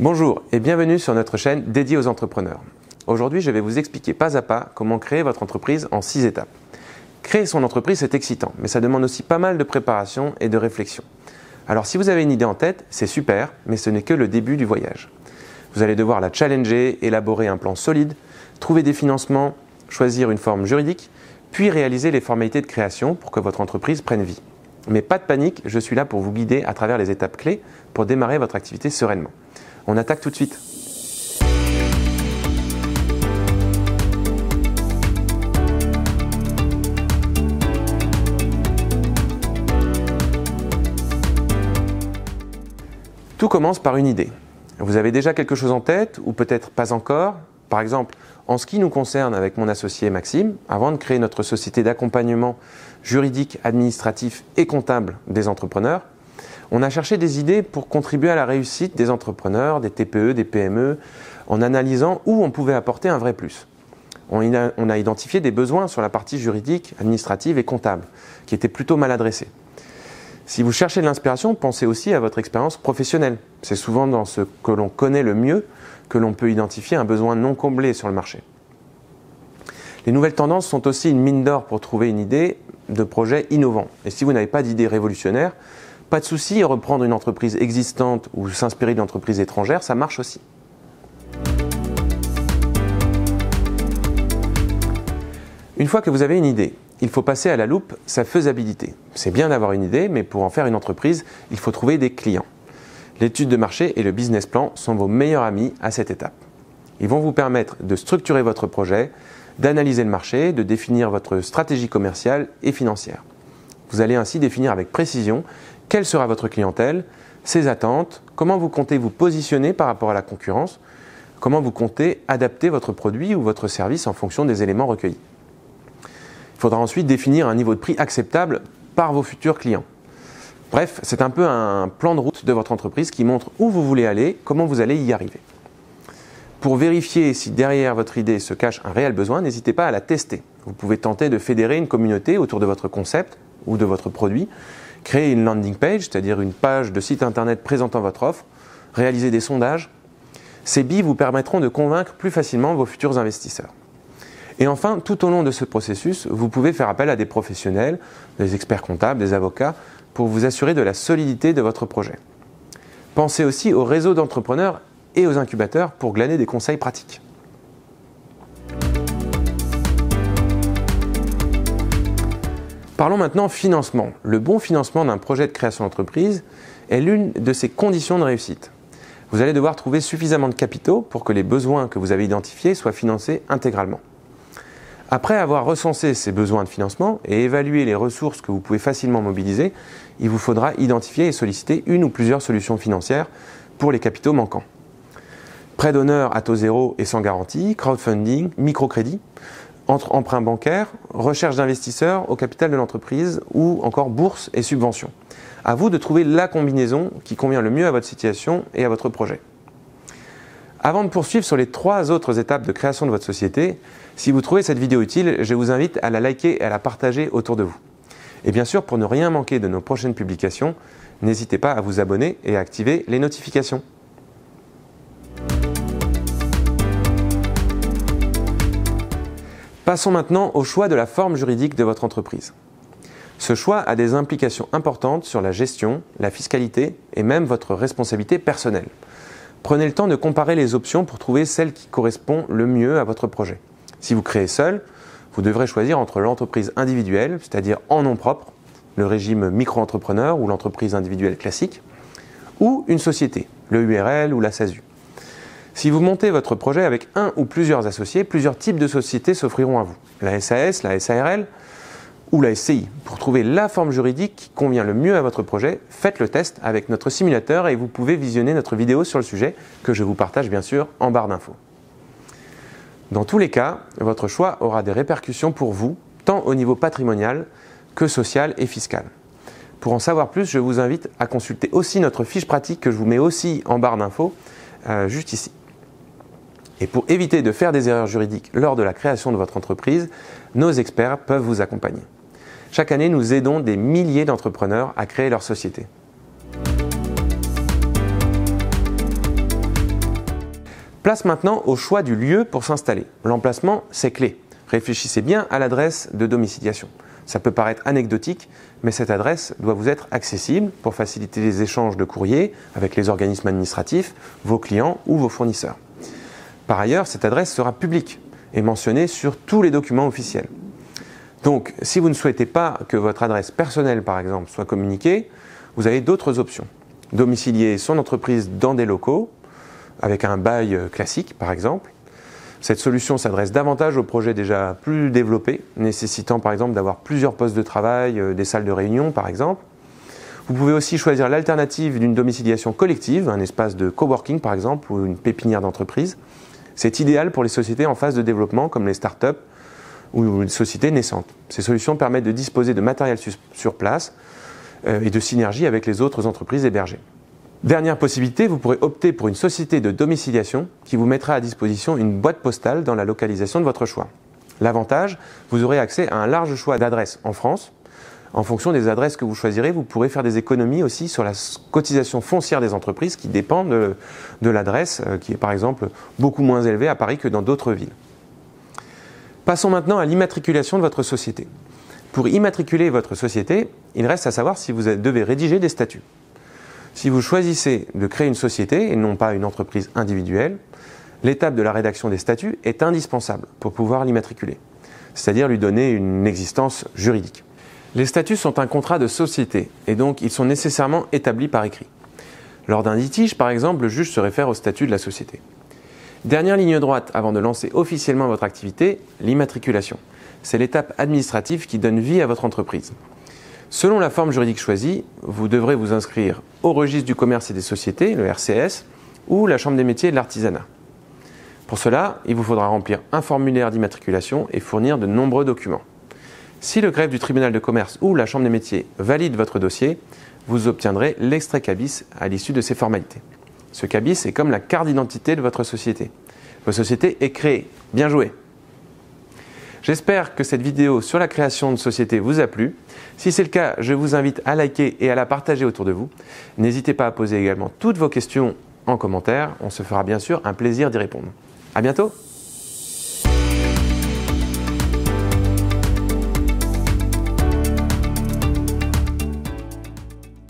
Bonjour et bienvenue sur notre chaîne dédiée aux entrepreneurs. Aujourd'hui, je vais vous expliquer pas à pas comment créer votre entreprise en 6 étapes. Créer son entreprise, c'est excitant, mais ça demande aussi pas mal de préparation et de réflexion. Alors si vous avez une idée en tête, c'est super, mais ce n'est que le début du voyage. Vous allez devoir la challenger, élaborer un plan solide, trouver des financements, choisir une forme juridique, puis réaliser les formalités de création pour que votre entreprise prenne vie. Mais pas de panique, je suis là pour vous guider à travers les étapes clés pour démarrer votre activité sereinement. On attaque tout de suite. Tout commence par une idée. Vous avez déjà quelque chose en tête ou peut-être pas encore. Par exemple, en ce qui nous concerne avec mon associé Maxime, avant de créer notre société d'accompagnement juridique, administratif et comptable des entrepreneurs, on a cherché des idées pour contribuer à la réussite des entrepreneurs, des TPE, des PME, en analysant où on pouvait apporter un vrai plus. On a identifié des besoins sur la partie juridique, administrative et comptable, qui étaient plutôt mal adressés. Si vous cherchez de l'inspiration, pensez aussi à votre expérience professionnelle. C'est souvent dans ce que l'on connaît le mieux que l'on peut identifier un besoin non comblé sur le marché. Les nouvelles tendances sont aussi une mine d'or pour trouver une idée de projet innovant. Et si vous n'avez pas d'idée révolutionnaire, pas de souci, reprendre une entreprise existante ou s'inspirer d'une entreprise étrangère, ça marche aussi. Une fois que vous avez une idée, il faut passer à la loupe sa faisabilité. C'est bien d'avoir une idée, mais pour en faire une entreprise, il faut trouver des clients. L'étude de marché et le business plan sont vos meilleurs amis à cette étape. Ils vont vous permettre de structurer votre projet, d'analyser le marché, de définir votre stratégie commerciale et financière. Vous allez ainsi définir avec précision quelle sera votre clientèle, ses attentes, comment vous comptez vous positionner par rapport à la concurrence, comment vous comptez adapter votre produit ou votre service en fonction des éléments recueillis. Il faudra ensuite définir un niveau de prix acceptable par vos futurs clients. Bref, c'est un peu un plan de route de votre entreprise qui montre où vous voulez aller, comment vous allez y arriver. Pour vérifier si derrière votre idée se cache un réel besoin, n'hésitez pas à la tester. Vous pouvez tenter de fédérer une communauté autour de votre concept ou de votre produit, créer une landing page, c'est-à-dire une page de site internet présentant votre offre, réaliser des sondages. Ces billes vous permettront de convaincre plus facilement vos futurs investisseurs. Et enfin, tout au long de ce processus, vous pouvez faire appel à des professionnels, des experts comptables, des avocats, pour vous assurer de la solidité de votre projet. Pensez aussi aux réseaux d'entrepreneurs et aux incubateurs pour glaner des conseils pratiques. Parlons maintenant financement. Le bon financement d'un projet de création d'entreprise est l'une de ses conditions de réussite. Vous allez devoir trouver suffisamment de capitaux pour que les besoins que vous avez identifiés soient financés intégralement. Après avoir recensé ces besoins de financement et évalué les ressources que vous pouvez facilement mobiliser, il vous faudra identifier et solliciter une ou plusieurs solutions financières pour les capitaux manquants. Prêt d'honneur à taux zéro et sans garantie, crowdfunding, microcrédit, emprunt bancaire, recherche d'investisseurs au capital de l'entreprise ou encore bourse et subventions. À vous de trouver la combinaison qui convient le mieux à votre situation et à votre projet. Avant de poursuivre sur les 3 autres étapes de création de votre société, si vous trouvez cette vidéo utile, je vous invite à la liker et à la partager autour de vous. Et bien sûr, pour ne rien manquer de nos prochaines publications, n'hésitez pas à vous abonner et à activer les notifications. Passons maintenant au choix de la forme juridique de votre entreprise. Ce choix a des implications importantes sur la gestion, la fiscalité et même votre responsabilité personnelle. Prenez le temps de comparer les options pour trouver celle qui correspond le mieux à votre projet. Si vous créez seul, vous devrez choisir entre l'entreprise individuelle, c'est-à-dire en nom propre, le régime micro-entrepreneur ou l'entreprise individuelle classique, ou une société, le URL ou la SASU. Si vous montez votre projet avec un ou plusieurs associés, plusieurs types de sociétés s'offriront à vous. La SAS, la SARL ou la SCI. Pour trouver la forme juridique qui convient le mieux à votre projet, faites le test avec notre simulateur et vous pouvez visionner notre vidéo sur le sujet que je vous partage bien sûr en barre d'infos. Dans tous les cas, votre choix aura des répercussions pour vous, tant au niveau patrimonial que social et fiscal. Pour en savoir plus, je vous invite à consulter aussi notre fiche pratique que je vous mets aussi en barre d'infos, juste ici. Et pour éviter de faire des erreurs juridiques lors de la création de votre entreprise, nos experts peuvent vous accompagner. Chaque année, nous aidons des milliers d'entrepreneurs à créer leur société. Place maintenant au choix du lieu pour s'installer. L'emplacement, c'est clé. Réfléchissez bien à l'adresse de domiciliation. Ça peut paraître anecdotique, mais cette adresse doit vous être accessible pour faciliter les échanges de courrier avec les organismes administratifs, vos clients ou vos fournisseurs. Par ailleurs, cette adresse sera publique et mentionnée sur tous les documents officiels. Donc, si vous ne souhaitez pas que votre adresse personnelle, par exemple, soit communiquée, vous avez d'autres options. Domicilier son entreprise dans des locaux, avec un bail classique, par exemple. Cette solution s'adresse davantage aux projets déjà plus développés, nécessitant par exemple d'avoir plusieurs postes de travail, des salles de réunion par exemple. Vous pouvez aussi choisir l'alternative d'une domiciliation collective, un espace de coworking par exemple, ou une pépinière d'entreprise. C'est idéal pour les sociétés en phase de développement comme les startups ou les sociétés naissantes. Ces solutions permettent de disposer de matériel sur place et de synergie avec les autres entreprises hébergées. Dernière possibilité, vous pourrez opter pour une société de domiciliation qui vous mettra à disposition une boîte postale dans la localisation de votre choix. L'avantage, vous aurez accès à un large choix d'adresses en France. En fonction des adresses que vous choisirez, vous pourrez faire des économies aussi sur la cotisation foncière des entreprises qui dépend de l'adresse, qui est par exemple beaucoup moins élevée à Paris que dans d'autres villes. Passons maintenant à l'immatriculation de votre société. Pour immatriculer votre société, il reste à savoir si vous devez rédiger des statuts. Si vous choisissez de créer une société et non pas une entreprise individuelle, l'étape de la rédaction des statuts est indispensable pour pouvoir l'immatriculer, c'est-à-dire lui donner une existence juridique. Les statuts sont un contrat de société et donc ils sont nécessairement établis par écrit. Lors d'un litige, par exemple, le juge se réfère au statut de la société. Dernière ligne droite avant de lancer officiellement votre activité, l'immatriculation. C'est l'étape administrative qui donne vie à votre entreprise. Selon la forme juridique choisie, vous devrez vous inscrire au registre du commerce et des sociétés, le RCS, ou la Chambre des métiers et de l'artisanat. Pour cela, il vous faudra remplir un formulaire d'immatriculation et fournir de nombreux documents. Si le greffe du tribunal de commerce ou la Chambre des métiers valide votre dossier, vous obtiendrez l'extrait cabis à l'issue de ces formalités. Ce cabis est comme la carte d'identité de votre société. Votre société est créée. Bien joué! J'espère que cette vidéo sur la création de société vous a plu. Si c'est le cas, je vous invite à liker et à la partager autour de vous. N'hésitez pas à poser également toutes vos questions en commentaire. On se fera bien sûr un plaisir d'y répondre. À bientôt!